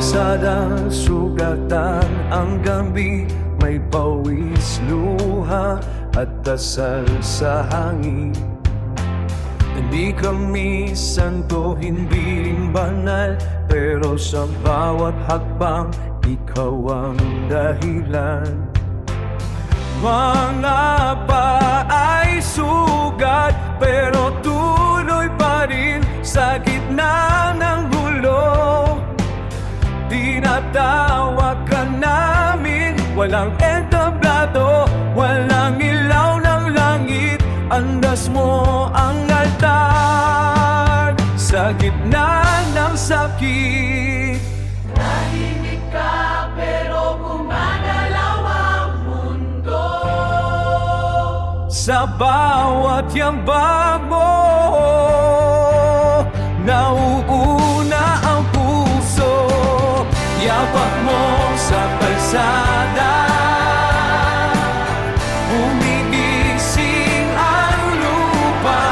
kalsada, sugatan ang gabi, may pawis, luha at dasal sa hangin. Hindi kami santo, hindi rin banal, pero sa bawat hakbang, ikaw ang dahilan. Mga paa ay sugat, pero tuloy pa rin sa gitna ng gulo. Tinatawag ka namin, walang entablado, walang ilaw ng langit. Andas mo ang altar sa gitna ng sakit. Tahimik ka pero gumagalaw ang mundo. Sa bawat yambag mo, nauuna ang puso. Yapak mo sa kalsada, humigising ang lupa.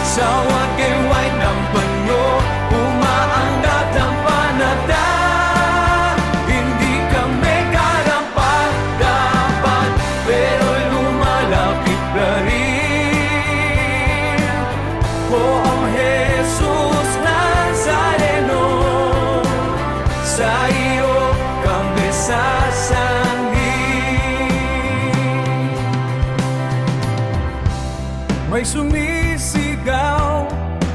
Sa wakiway ng banyo, umaangat ang panata. Hindi kami karapat-dapat, pero lumalapit pa rin. Poong Jesus Nazareno, sa iyo kami sasangin. May sumisigaw,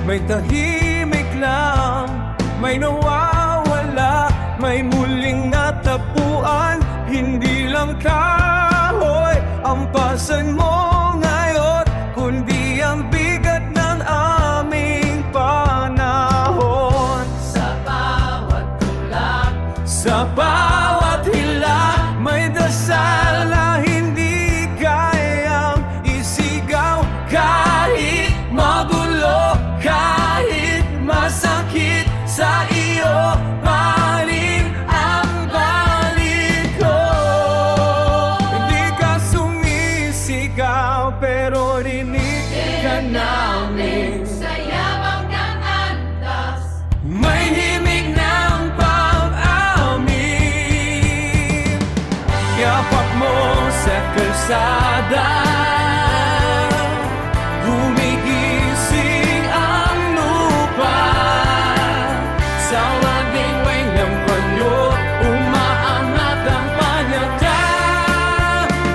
may tahimik lang, may nawawala, may muling natapuan. Hindi lang kahoy ang pasan mo ngayon, kundi ang bigat ng aming panahon. Sa bawat tulak, Sa bawat hila, may dasal na hindi kayang isigaw. Kahit magulo, kahit masakit, sa iyo pa rin ang balik ko. Hindi ka sumisigaw, pero rinig ka namin. sa yabang ng antas. May himig ng pag-amin. Yapak mo sa kalsada, gumigising ang lupa. Sa wakiway ng banyo, umaangat ang panata.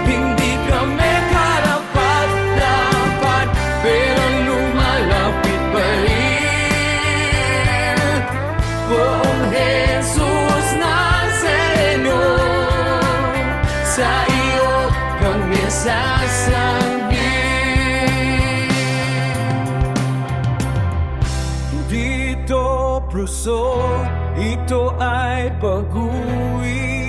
Hindi kami karapat-dapat, pero lumalapit pa rin. Poong Jesus Nazareno, sa iyo kami sasangin. Hindi ito pruso, ito ay pag-uwi.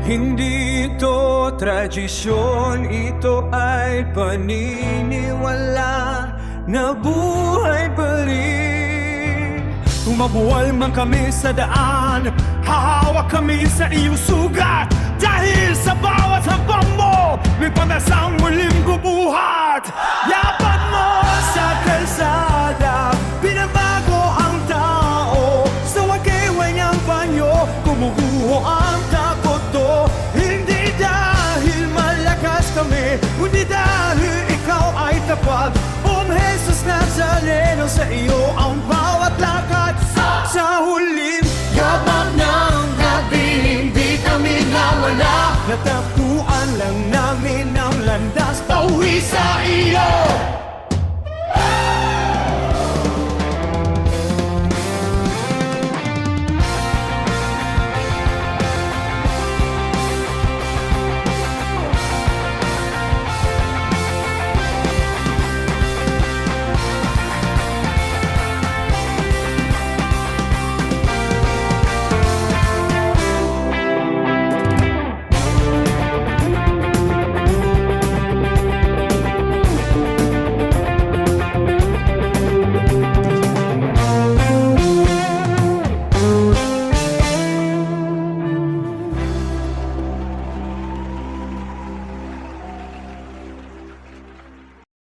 Hindi ito tradisyon, ito ay paniniwala na buhay pa rin. Kung mabuwal man kami sa daan, hahawak kami sa iyong sugat. Dahil sa bawat hakbang mo, may pag-asang muling bubuhat. Yapat mo sa kalsada, binabago ang tao. Sa wakiway niyang banyo, kumukuho ang takot to. Hindi dahil malakas kami, kundi dahil ikaw ay tapat. Poong Jesus Nazareno, sa iyo ang bawat lakad. Sa huling yabang ng gabi, hindi kami nawala. Natapuan lang namin ang landas, pauwi sa iyo.